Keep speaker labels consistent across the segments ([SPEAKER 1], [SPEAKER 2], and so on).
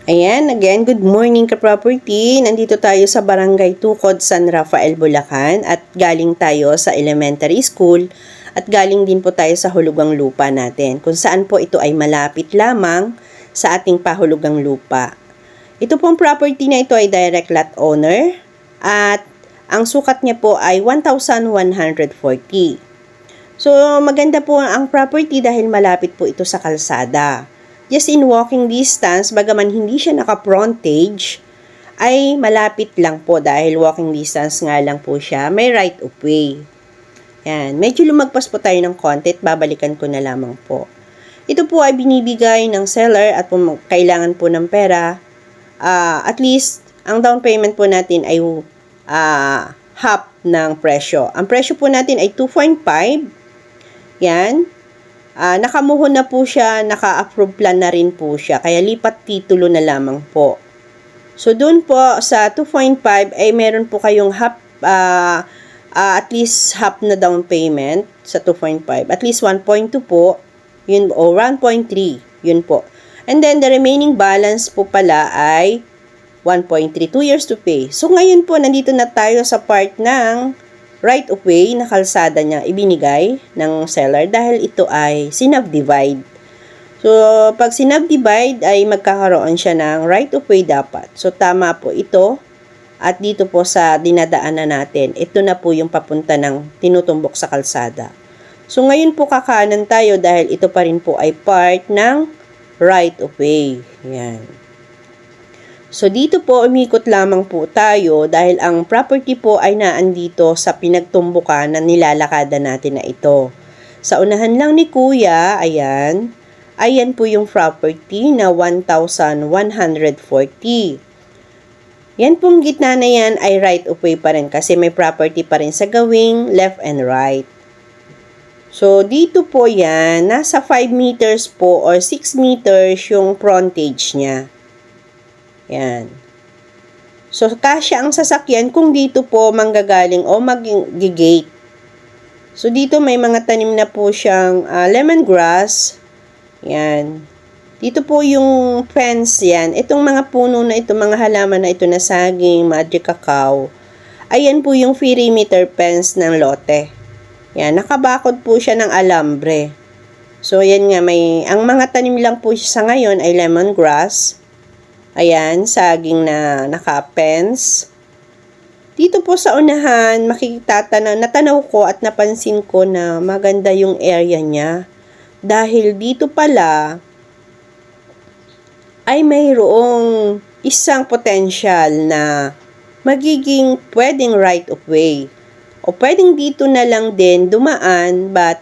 [SPEAKER 1] Ayan, again, good morning ka-property. Nandito tayo sa Barangay Tukod, San Rafael, Bulacan at galing tayo sa elementary school at galing din po tayo sa hulugang lupa natin kung saan po ito ay malapit lamang sa ating pahulugang lupa. Ito pong property na ito ay direct lot owner at ang sukat niya po ay 1,140. So, maganda po ang property dahil malapit po ito sa kalsada. Just in walking distance, bagaman hindi siya naka-frontage, ay malapit lang po dahil walking distance nga lang po siya. May right of way. Yan. Medyo lumagpas po tayo ng konti at babalikan ko na lamang po. Ito po ay binibigay ng seller at kailangan po ng pera. At least, ang down payment po natin ay half ng presyo. Ang presyo po natin ay 2.5. Yan. Nakamuhon na po siya, naka-approve plan na rin po siya, kaya lipat titulo na lamang po. So, doon po sa 2.5 ay meron po kayong half, at least half na down payment sa 2.5. At least 1.2 po, yun, o 1.3, yun po. And then, the remaining balance po pala ay 1.3, 2 years to pay. So, ngayon po, nandito na tayo sa part ng right of way na kalsada niya ibinigay ng seller dahil ito ay sinubdivide. So, pag sinubdivide ay magkakaroon siya ng right of way dapat. So, tama po ito. At dito po sa dinadaanan natin, ito na po yung papunta ng tinutumbok sa kalsada. So, ngayon po kakanan tayo dahil ito pa rin po ay part ng right of way. Yan. So, dito po, umikot lamang po tayo dahil ang property po ay naandito sa pinagtumbukan na nilalakada natin na ito. Sa unahan lang ni Kuya, ayan po yung property na 1,140. Yan pong gitna na yan ay right of way pa rin kasi may property pa rin sa gawing left and right. So, dito po yan, nasa 5 meters po or 6 meters yung frontage niya. Yan. So, kasya ang sasakyan kung dito po manggagaling o mag-gate. So, dito may mga tanim na po siyang lemongrass. Yan. Dito po yung fence yan. Itong mga puno na ito, mga halaman na ito na saging, madre cacao. Ayan po yung perimeter fence ng lote. Yan. Nakabakod po siya ng alambre. So, yan nga. Ang mga tanim lang po siya sa ngayon ay lemongrass. Ayan, saging na naka-fence. Dito po sa unahan, natanaw ko at napansin ko na maganda yung area niya. Dahil dito pala ay mayroong isang potential na magiging pwedeng right of way. O pwedeng dito na lang din dumaan but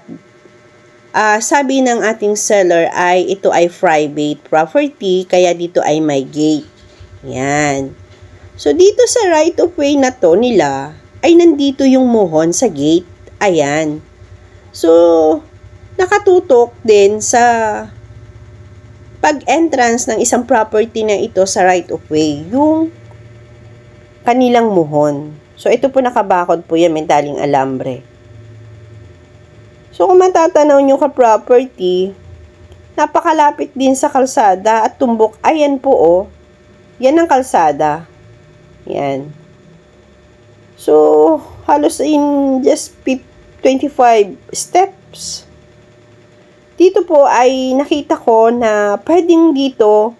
[SPEAKER 1] sabi ng ating seller ay ito ay private property kaya dito ay may gate. Yan. So, dito sa right of way na to nila ay nandito yung muhon sa gate. Ayan. So, nakatutok din sa pag-entrance ng isang property na ito sa right of way yung kanilang muhon. So, ito po nakabakod po yan, may taling alambre. So, kung matatanaw nyo ka-property, napakalapit din sa kalsada at tumbok. Ayan po, oh. Yan ang kalsada. Yan. So, halos in just 25 steps. Dito po ay nakita ko na pwedeng dito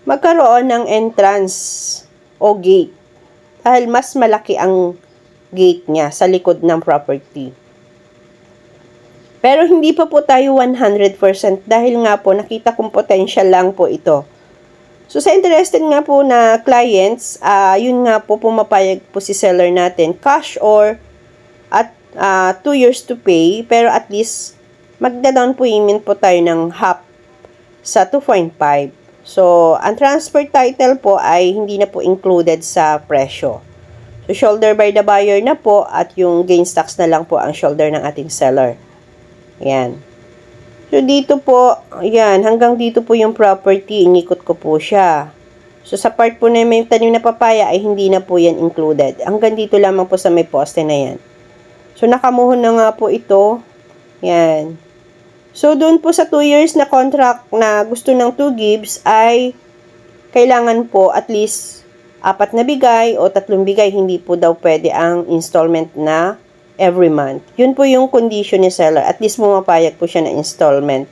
[SPEAKER 1] magkaroon ng entrance o gate. Dahil mas malaki ang gate niya sa likod ng property. Pero hindi pa po tayo 100% dahil nga po nakita kong potential lang po ito. So sa interested nga po na clients, yun nga po pumapayag po si seller natin cash or at 2 years to pay pero at least magda-down payment po tayo ng half sa 2.5. So ang transfer title po ay hindi na po included sa presyo. So shoulder by the buyer na po at yung gains tax na lang po ang shoulder ng ating seller. Yan. So, dito po, yan, hanggang dito po yung property, inikot ko po siya. So, sa part po na may tanim na papaya, ay hindi na po yan included. Hanggang dito lamang po sa may poste na yan. So, nakamuhon na nga po ito. Yan. So, doon po sa 2 years na contract na gusto ng 2 gives ay kailangan po at least 4 na bigay o 3 bigay, hindi po daw pwede ang installment na every month. Yun po yung condition ni seller. At least pumapayag po siya na installment.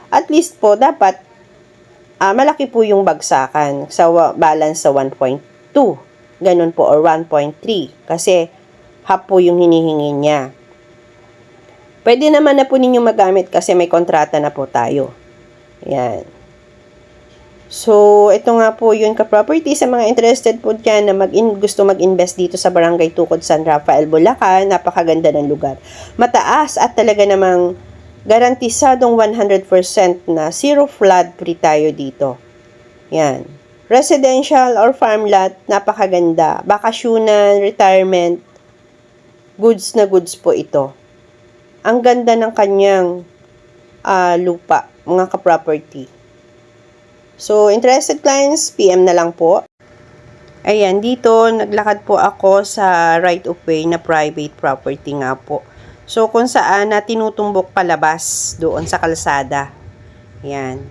[SPEAKER 1] At least po, dapat malaki po yung bagsakan sa balance sa 1.2. Ganun po, or 1.3. Kasi half po yung hinihingi niya. Pwede naman na po ninyo magamit kasi may kontrata na po tayo. Yan. So, ito nga po yun ka-property sa mga interested po dyan na gusto mag-invest dito sa Barangay Tukod, San Rafael, Bulacan. Napakaganda ng lugar. Mataas at talaga namang garantisadong 100% na zero flood free tayo dito. Yan. Residential or farm lot, napakaganda. Bakasyonan, retirement, goods na goods po ito. Ang ganda ng kanyang lupa, mga ka-property. So, interested clients, PM na lang po. Ayan, dito naglakad po ako sa right of way na private property nga po. So, kung saan na tinutumbok palabas doon sa kalsada. Ayan.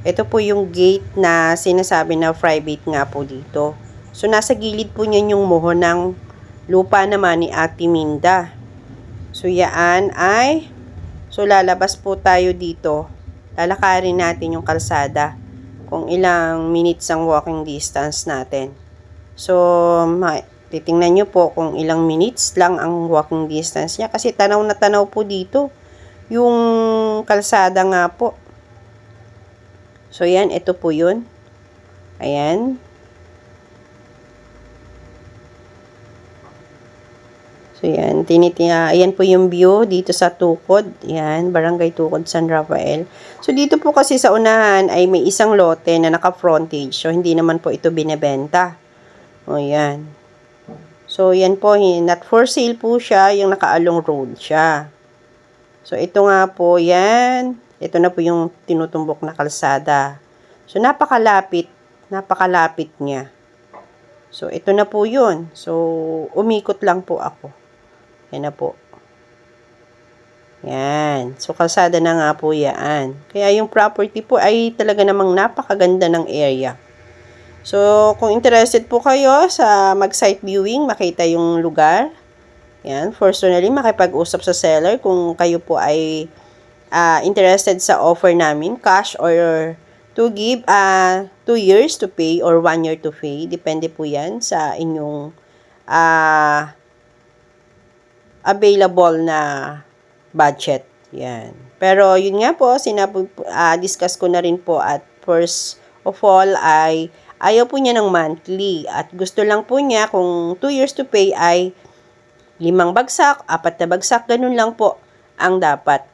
[SPEAKER 1] Ito po yung gate na sinasabi na private nga po dito. So, nasa gilid po niyan yung muho ng lupa naman ni Ate Minda. So, yan ay, so lalabas po tayo dito. Lalakarin natin yung kalsada. Kung ilang minutes ang walking distance natin. So, titingnan nyo po kung ilang minutes lang ang walking distance niya. Kasi tanaw na tanaw po dito. Yung kalsada nga po. So, yan. Ito po yun. Ayan. So, yan. Ayan po yung view dito sa Tukod. Yan. Barangay Tukod, San Rafael. So, dito po kasi sa unahan ay may isang lote na naka-frontage. So, hindi naman po ito binebenta. O, yan. So, yan po. Not for sale po siya. Yung nakaalong road siya. So, ito nga po. Yan. Ito na po yung tinutumbok na kalsada. So, napakalapit. Napakalapit niya. So, ito na po yun. So, umikot lang po ako. Yan na po. Yan. So, kalsada na nga po yan. Kaya yung property po ay talaga namang napakaganda ng area. So, kung interested po kayo sa mag-site viewing, makita yung lugar. Yan. Personally, makipag-usap sa seller kung kayo po ay interested sa offer namin, cash or to give 2 years to pay or 1 year to pay. Depende po yan sa inyong available na budget. Yan. Pero yun nga po, discuss ko na rin po at first of all ay ayaw po niya ng monthly at gusto lang po niya kung 2 years to pay ay 5 bagsak, 4 na bagsak, ganun lang po ang dapat.